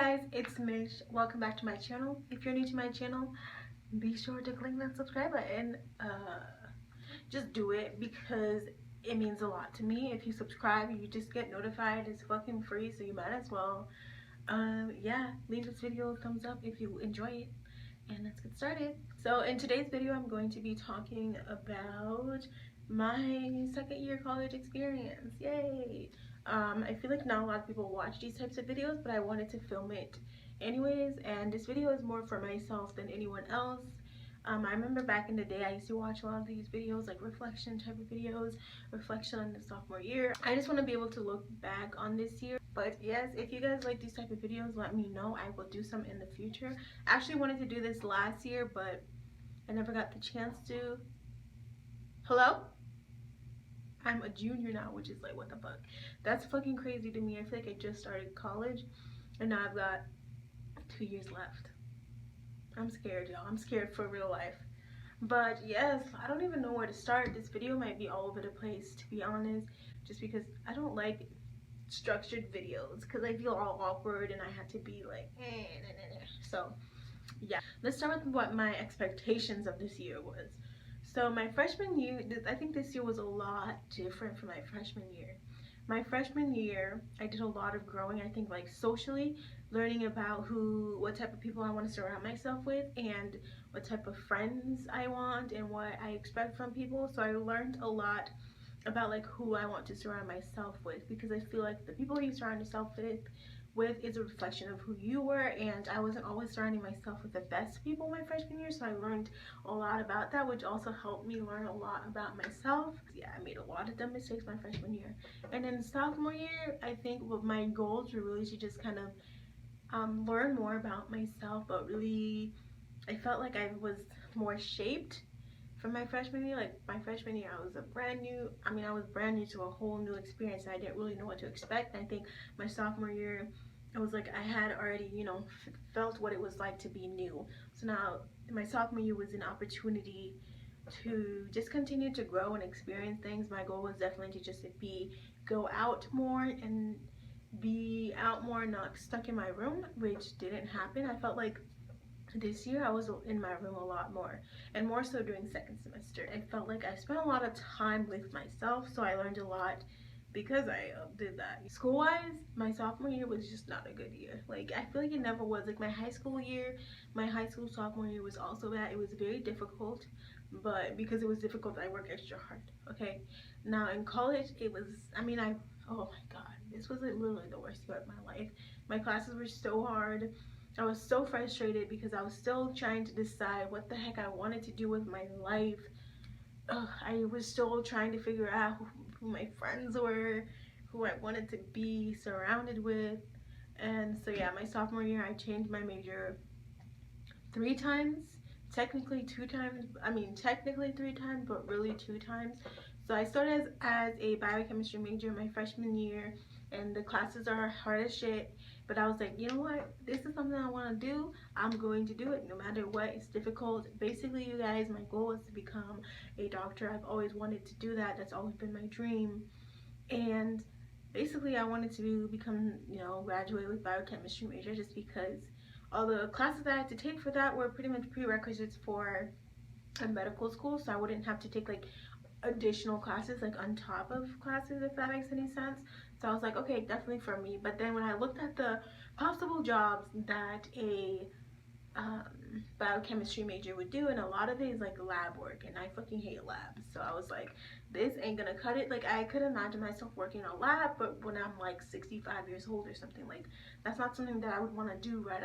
guys, it's Mish. Welcome back to my channel. If you're new to my channel, be sure to click that subscribe button. Just do it because it means a lot to me. If you subscribe, you just get notified. It's fucking free, so you might as well. Yeah, leave this video a thumbs up if you enjoy it. And let's get started. So in today's video, I'm going to be talking about my second year college experience. Yay! I feel like not a lot of people watch these types of videos, but I wanted to film it anyways, and this video is more for myself than anyone else. I remember back in the day I used to watch a lot of these videos, like reflection type of videos, reflection on the sophomore year. I just want to be able to look back on this year. But yes, if you guys like these type of videos, let me know. I will do some in the future. I actually wanted to do this last year, but I never got the chance to. Hello? I'm a junior now, which is like, what the fuck? That's fucking crazy to me. I feel like I just started college and now I've got 2 years left. I'm scared, y'all. I'm scared for real life. But yes, I don't even know where to start. This video might be all over the place, to be honest, just because I don't like structured videos because I feel all awkward and I have to be like, so yeah. Let's start with what my expectations of this year was. So my freshman year, I think this year was a lot different from my freshman year. My freshman year, I did a lot of growing, I think, like socially, learning about what type of people I want to surround myself with and what type of friends I want and what I expect from people. So I learned a lot about like who I want to surround myself with, because I feel like the people you surround yourself with is a reflection of who you were, and I wasn't always surrounding myself with the best people my freshman year, so I learned a lot about that, which also helped me learn a lot about myself. Yeah, I made a lot of dumb mistakes my freshman year. And then sophomore year, I think what my goals were really to just kind of learn more about myself, but really I felt like I was more shaped from my freshman year. Like my freshman year, I was brand new to a whole new experience, and I didn't really know what to expect. And I think my sophomore year, it was like I had already, felt what it was like to be new. So now my sophomore year was an opportunity to just continue to grow and experience things. My goal was definitely to just go out more and be out more, not stuck in my room, which didn't happen. I felt like this year I was in my room a lot more, and more so during second semester. I felt like I spent a lot of time with myself, so I learned a lot because I did that. School wise, my sophomore year was just not a good year. Like, I feel like it never was. Like, my high school sophomore year was also bad. It was very difficult, but because it was difficult, I worked extra hard. Okay, now in college, oh my god, this was literally the worst year of my life. My classes were so hard. I was so frustrated because I was still trying to decide what the heck I wanted to do with my life. I was still trying to figure out who my friends were, who I wanted to be surrounded with. And so yeah, my sophomore year I changed my major 3 times. Technically 2 times. Technically 3 times, but really 2 times. So I started as a biochemistry major my freshman year, and the classes are hard as shit. But I was like, you know what? This is something I want to do. I'm going to do it no matter what. It's difficult. Basically, you guys, my goal is to become a doctor. I've always wanted to do that. That's always been my dream. And basically, I wanted to graduate with biochemistry major, just because all the classes that I had to take for that were pretty much prerequisites for a medical school. So I wouldn't have to take like additional classes like on top of classes, if that makes any sense. So I was like, okay, definitely for me. But then when I looked at the possible jobs that a biochemistry major would do, and a lot of it is like lab work, and I fucking hate labs. So I was like, this ain't gonna cut it. Like, I could imagine myself working in a lab, but when I'm like 65 years old or something, like that's not something that I would want to do right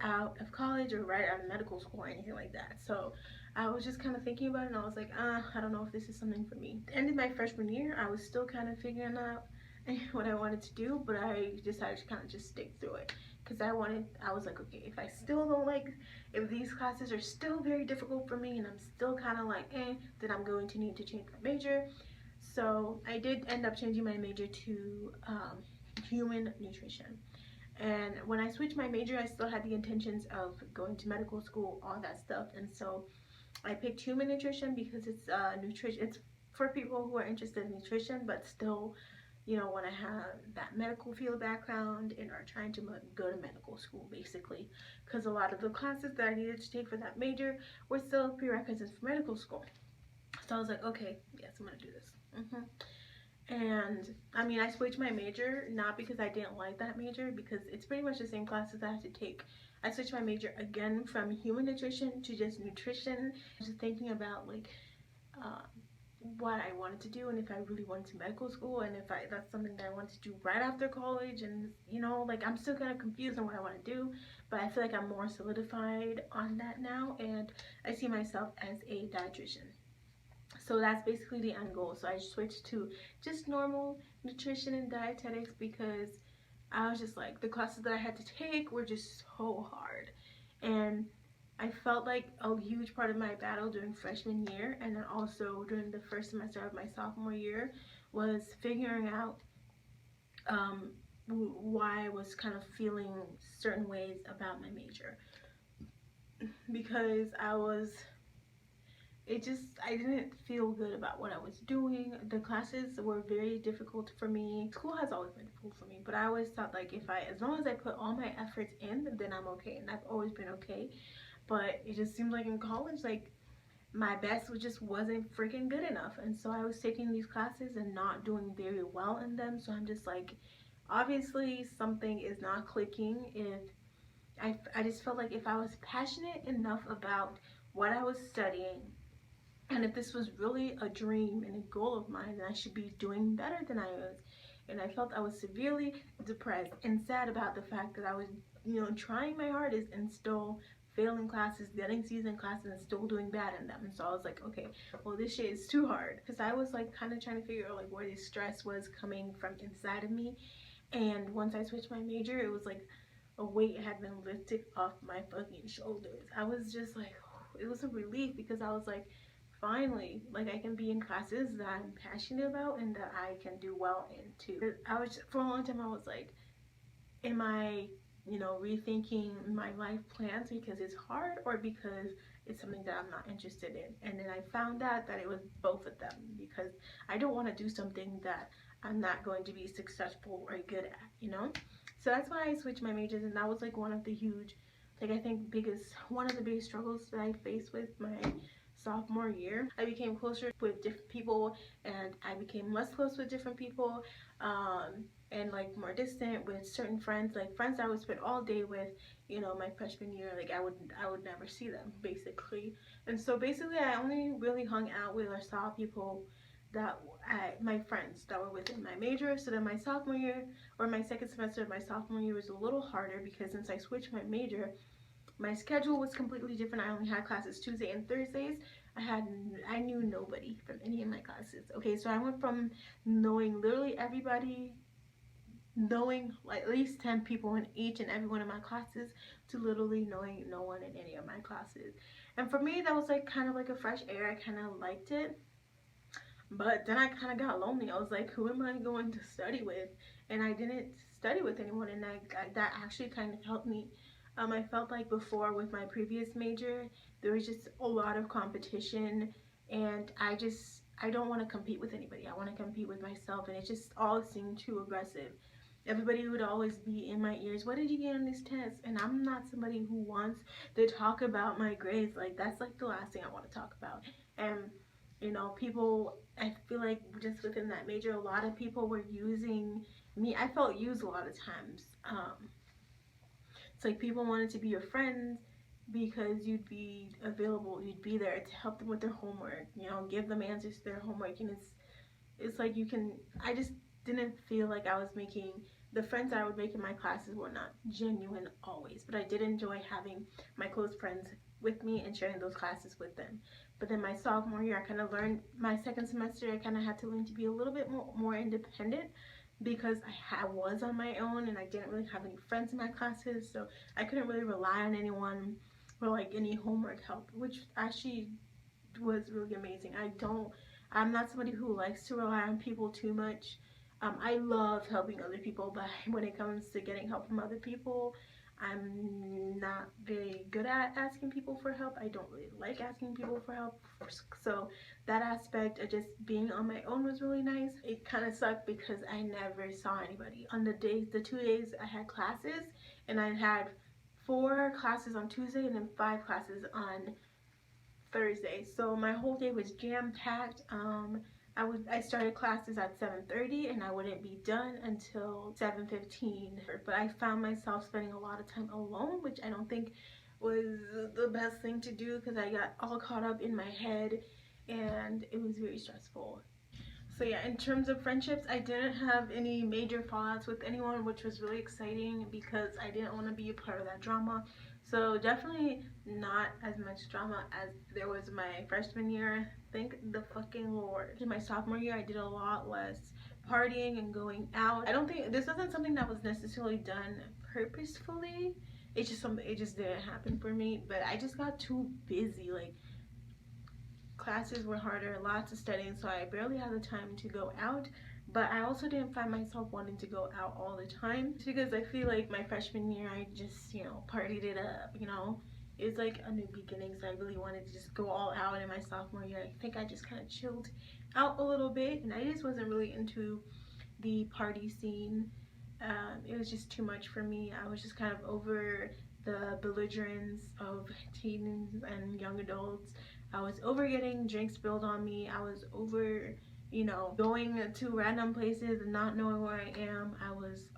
out of college or right out of medical school or anything like that. So I was just kind of thinking about it, and I was like, I don't know if this is something for me. At the end of my freshman year, I was still kind of figuring out what I wanted to do, but I decided to kind of just stick through it, because I was like, okay, if I still don't like, if these classes are still very difficult for me and I'm still kind of like, then I'm going to need to change my major. So I did end up changing my major to human nutrition. And when I switched my major, I still had the intentions of going to medical school, all that stuff. And so I picked human nutrition because it's nutrition. It's for people who are interested in nutrition, but still you know, want to have that medical field background and are trying to go to medical school basically, because a lot of the classes that I needed to take for that major were still prerequisites for medical school. So I was like, okay, yes, I'm gonna do this. And I mean, I switched my major not because I didn't like that major, because it's pretty much the same classes I have to take. I switched my major again from human nutrition to just nutrition. Just thinking about like uh, what I wanted to do and if I really wanted to medical school and if I that's something that I want to do right after college. And you know, like I'm still kind of confused on what I want to do, but I feel like I'm more solidified on that now, and I see myself as a dietitian. So that's basically the end goal. So I switched to just normal nutrition and dietetics because I was just like, the classes that I had to take were just so hard. And I felt like a huge part of my battle during freshman year and then also during the first semester of my sophomore year was figuring out um, why I was kind of feeling certain ways about my major. Because I didn't feel good about what I was doing. The classes were very difficult for me. School has always been difficult for me, but I always thought like as long as I put all my efforts in, then I'm okay, and I've always been okay. But it just seemed like in college, like my best just wasn't freaking good enough, and so I was taking these classes and not doing very well in them. So I'm just like, obviously something is not clicking. If I just felt like if I was passionate enough about what I was studying, and if this was really a dream and a goal of mine, then I should be doing better than I was. And I felt I was severely depressed and sad about the fact that I was, you know, trying my hardest and still failing classes, getting C's in classes, and still doing bad in them. And so I was like, okay, well, this shit is too hard. Because I was like kind of trying to figure out like where this stress was coming from inside of me. And once I switched my major, it was like a weight had been lifted off my fucking shoulders. I was just like, it was a relief because I was like, finally, like I can be in classes that I'm passionate about and that I can do well in too. I was for a long time I was like, am I, you know, rethinking my life plans because it's hard or because it's something that I'm not interested in? And then I found out that it was both of them, because I don't want to do something that I'm not going to be successful or good at, you know? So that's why I switched my majors, and that was like one of the huge, like I think one of the biggest struggles that I faced with my sophomore year. I became closer with different people and I became less close with different people, and like more distant with certain friends, like friends I would spend all day with, you know, my freshman year. Like I would never see them basically. And so basically I only really hung out with or saw people that my friends that were within my major. So then my sophomore year, or my second semester of my sophomore year, was a little harder because since I switched my major, my schedule was completely different. I only had classes Tuesday and Thursdays. I knew nobody from any of my classes. Okay, so I went from knowing literally everybody, knowing like at least 10 people in each and every one of my classes, to literally knowing no one in any of my classes. And for me, that was like kind of like a fresh air. I kind of liked it. But then I kind of got lonely. I was like, who am I going to study with? And I didn't study with anyone, and that actually kind of helped me. I felt like before with my previous major, there was just a lot of competition, and I don't want to compete with anybody. I want to compete with myself, and it just all seemed too aggressive. Everybody would always be in my ears, what did you get on this test? And I'm not somebody who wants to talk about my grades. Like, that's like the last thing I want to talk about. And you know, people, I feel like just within that major, a lot of people were using me. I felt used a lot of times. It's like people wanted to be your friends because you'd be available, you'd be there to help them with their homework, you know, give them answers to their homework. And it's like you can, I just didn't feel like I was making, the friends I would make in my classes were not genuine always, but I did enjoy having my close friends with me and sharing those classes with them. But then my sophomore year, I kind of learned, my second semester, I kind of had to learn to be a little bit more independent, because I was on my own and I didn't really have any friends in my classes, so I couldn't really rely on anyone for like any homework help, which actually was really amazing. I'm not somebody who likes to rely on people too much. I love helping other people, but when it comes to getting help from other people, I'm not very good at asking people for help. I don't really like asking people for help. So that aspect of just being on my own was really nice. It kind of sucked because I never saw anybody. On the 2 days I had classes, and I had 4 classes on Tuesday and then 5 classes on Thursday. So my whole day was jam packed. I started classes at 7:30 and I wouldn't be done until 7:15. But I found myself spending a lot of time alone, which I don't think was the best thing to do because I got all caught up in my head and it was very stressful. So yeah, in terms of friendships, I didn't have any major fallouts with anyone, which was really exciting because I didn't want to be a part of that drama. So definitely not as much drama as there was my freshman year. Thank the fucking Lord. In my sophomore year, I did a lot less partying and going out. I don't think this wasn't something that was necessarily done purposefully. It's just something, it just didn't happen for me. But I just got too busy. Like, classes were harder, lots of studying, so I barely had the time to go out. But I also didn't find myself wanting to go out all the time because I feel like my freshman year I just, partied it up, It was like a new beginning, so I really wanted to just go all out. In my sophomore year, I think I just kind of chilled out a little bit, and I just wasn't really into the party scene. It was just too much for me. I was just kind of over the belligerence of teens and young adults. I was over getting drinks spilled on me. I was over, going to random places and not knowing where I am. I was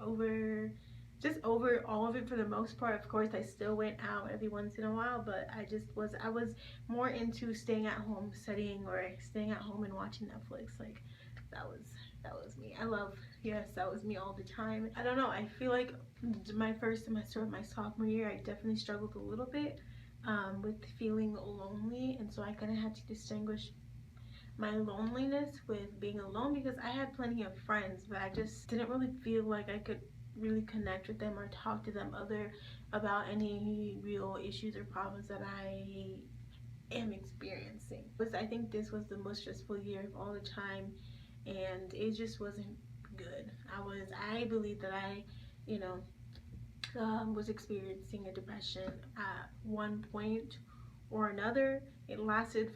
just over all of it for the most part. Of course, I still went out every once in a while, but I was more into staying at home studying or staying at home and watching Netflix. Like, that was me. Yes, that was me all the time. I don't know, I feel like my first semester of my sophomore year, I definitely struggled a little bit with feeling lonely, and so I kind of had to distinguish my loneliness with being alone because I had plenty of friends, but I just didn't really feel like I could really connect with them or talk to them about any real issues or problems that I am experiencing. I think this was the most stressful year of all the time, and it just wasn't good. I believe that I, was experiencing a depression at one point or another. It lasted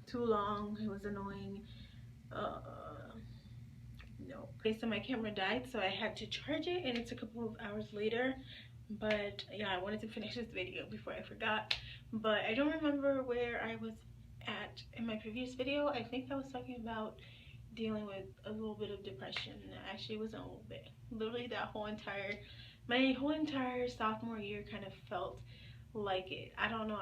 too long. It was annoying. Uh, no. Okay, so my camera died, so I had to charge it, and it's a couple of hours later. But yeah, I wanted to finish this video before I forgot. But I don't remember where I was at in my previous video. I think I was talking about dealing with a little bit of depression. Actually, it wasn't a little bit. Literally, my whole entire sophomore year kind of felt like it. I don't know.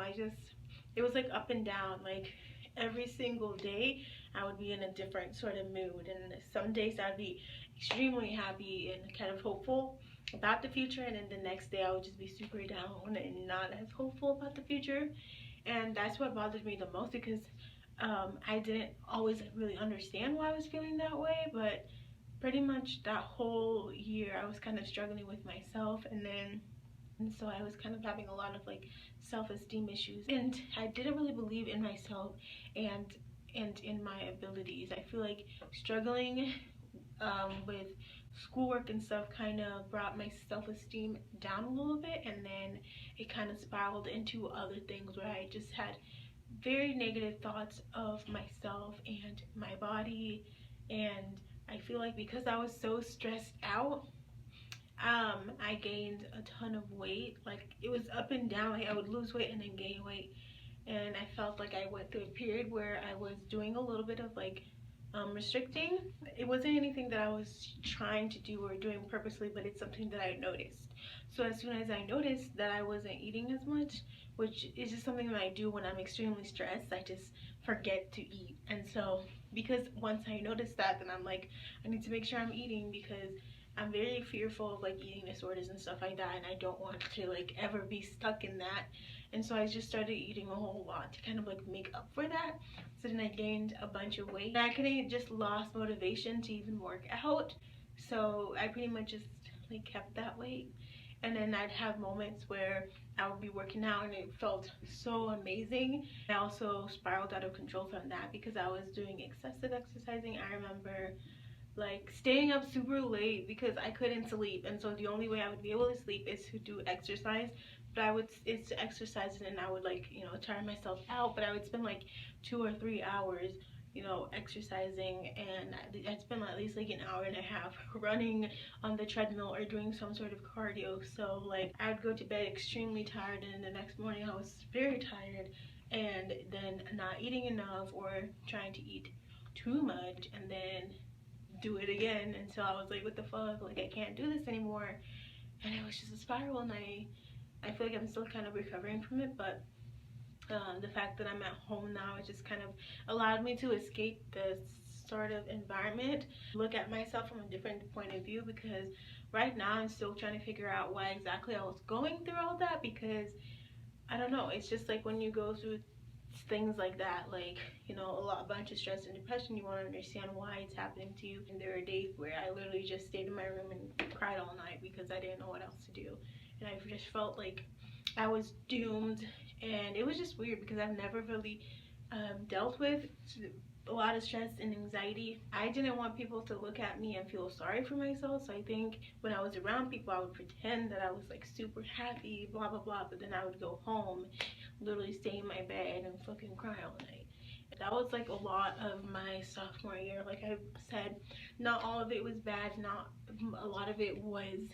It was like up and down. Like, every single day, I would be in a different sort of mood. And some days I'd be extremely happy and kind of hopeful about the future, and then the next day I would just be super down and not as hopeful about the future. And that's what bothered me the most because I didn't always really understand why I was feeling that way, but pretty much that whole year I was kind of struggling with myself, and so I was kind of having a lot of like self-esteem issues, and I didn't really believe in myself and in my abilities. I feel like struggling with schoolwork and stuff kind of brought my self-esteem down a little bit, and then it kind of spiraled into other things where I just had very negative thoughts of myself and my body. And I feel like because I was so stressed out, I gained a ton of weight. Like, it was up and down. Like, I would lose weight and then gain weight, and I felt like I went through a period where I was doing a little bit of like restricting. It wasn't anything that I was trying to do or doing purposely, but it's something that I noticed. So as soon as I noticed that I wasn't eating as much, which is just something that I do when I'm extremely stressed, I just forget to eat. And so because once I noticed that, then I'm like, I need to make sure I'm eating because I'm very fearful of like eating disorders and stuff like that, and I don't want to like ever be stuck in that. And so I just started eating a whole lot to kind of like make up for that. So then I gained a bunch of weight. And I kind of just lost motivation to even work out. So I pretty much just like kept that weight. And then I'd have moments where I would be working out and it felt so amazing. I also spiraled out of control from that because I was doing excessive exercising. I remember like staying up super late because I couldn't sleep, and so the only way I would be able to sleep is to do exercise. But it's to exercise, and then I would, like, you know, tire myself out, but I would spend like 2 or 3 hours, you know, exercising, and I'd spend at least like an hour and a half running on the treadmill or doing some sort of cardio. So like I would go to bed extremely tired, and the next morning I was very tired, and then not eating enough or trying to eat too much, and then do it again until I was like, what the fuck, like I can't do this anymore. And it was just a spiral, and I feel like I'm still kind of recovering from it, but the fact that I'm at home now, it just kind of allowed me to escape this sort of environment, look at myself from a different point of view, because right now I'm still trying to figure out why exactly I was going through all that, because I don't know, it's just like when you go through things like that, like, you know, a bunch of stress and depression, you want to understand why it's happening to you. And there are days where I literally just stayed in my room and cried all night because I didn't know what else to do, and I just felt like I was doomed. And it was just weird because I've never really dealt with a lot of stress and anxiety. I didn't want people to look at me and feel sorry for myself, so I think when I was around people I would pretend that I was like super happy, blah blah blah, but then I would go home, literally stay in my bed and fucking cry all night. That was like a lot of my sophomore year. Like I said, not all of it was bad, not a lot of it was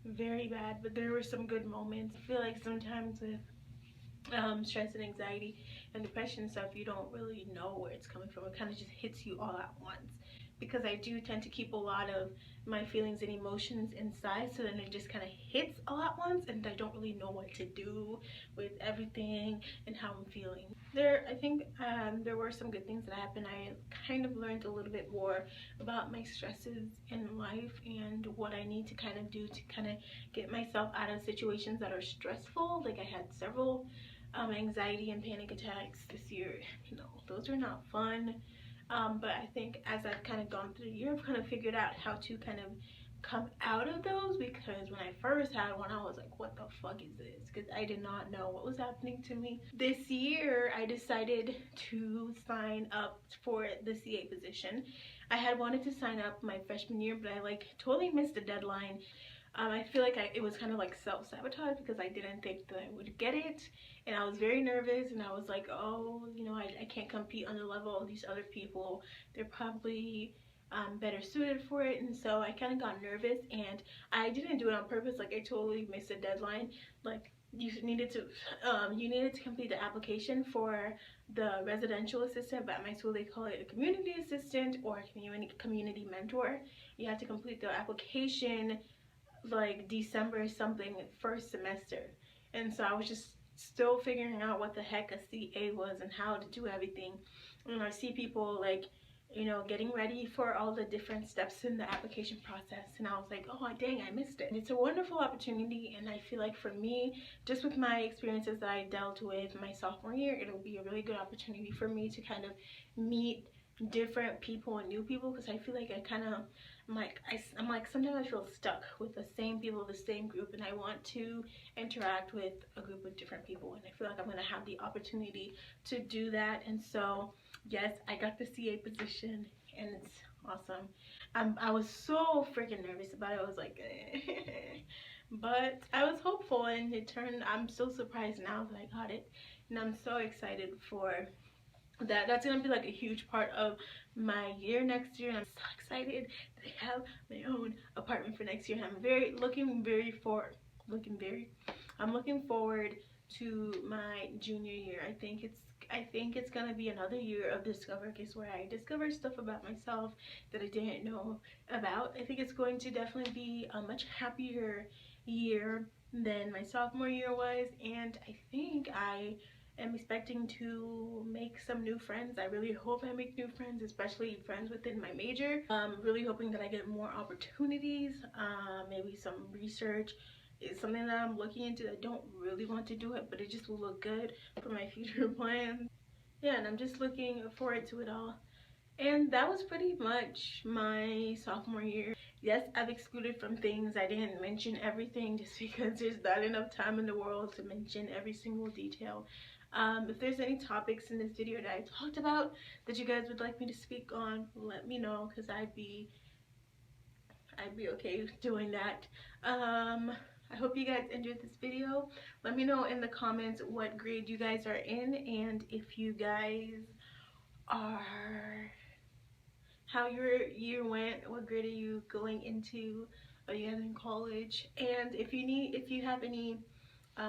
very bad, but there were some good moments. I feel like sometimes with stress and anxiety and depression and stuff, you don't really know where it's coming from. It kind of just hits you all at once, because I do tend to keep a lot of my feelings and emotions inside, so then it just kind of hits all at once, and I don't really know what to do with everything and how I'm feeling. I think there were some good things that happened. I kind of learned a little bit more about my stresses in life and what I need to kind of do to kind of get myself out of situations that are stressful. Like I had several anxiety and panic attacks this year. You know, those are not fun. But I think as I've kind of gone through the year, I've kind of figured out how to kind of come out of those, because when I first had one, I was like, what the fuck is this? Because I did not know what was happening to me. This year, I decided to sign up for the CA position. I had wanted to sign up my freshman year, but I like totally missed the deadline. I feel like it was kind of like self-sabotage, because I didn't think that I would get it, and I was very nervous, and I was like, oh, you know, I can't compete on the level of these other people. They're probably better suited for it. And so I kind of got nervous, and I didn't do it on purpose. Like I totally missed a deadline. Like you needed to complete the application for the residential assistant, but at my school they call it a community assistant or community mentor. You have to complete the application like December something, first semester. And so I was just still figuring out what the heck a CA was and how to do everything. And I see people like, you know, getting ready for all the different steps in the application process, and I was like, oh dang, I missed it. It's a wonderful opportunity, and I feel like for me, just with my experiences that I dealt with my sophomore year, it'll be a really good opportunity for me to kind of meet different people and new people, because I feel like I'm like sometimes I feel stuck with the same people, the same group, and I want to interact with a group of different people, and I feel like I'm going to have the opportunity to do that. And so yes, I got the CA position, and it's awesome. I was so freaking nervous about it. I was like but I was hopeful, and I'm so surprised now that I got it, and I'm so excited for that's gonna be like a huge part of my year next year. And I'm so excited that I have my own apartment for next year, and I'm looking forward to my junior year. I think it's gonna be another year of discover, case where I discover stuff about myself that I didn't know about. I think it's going to definitely be a much happier year than my sophomore year was, and I think I am expecting to make some new friends. I really hope I make new friends, especially friends within my major. Really hoping that I get more opportunities, maybe some research. It's something that I'm looking into. I don't really want to do it, but it just will look good for my future plans. Yeah, and I'm just looking forward to it all. And that was pretty much my sophomore year. Yes, I've excluded from things. I didn't mention everything just because there's not enough time in the world to mention every single detail. If there's any topics in this video that I talked about that you guys would like me to speak on, let me know, because I'd be I'd be okay doing that. I hope you guys enjoyed this video. Let me know in the comments what grade you guys are in, and if you guys are, how your year went, what grade are you going into, are you guys in college, and if you have any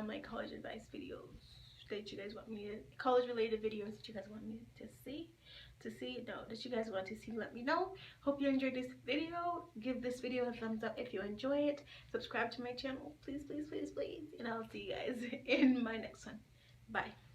like college advice videos that you guys want me to, college related videos that you guys want me to see, that you guys want to see, let me know. Hope you enjoyed this video. Give this video a thumbs up if you enjoy it. Subscribe to my channel, please, please, please, please, and I'll see you guys in my next one. Bye.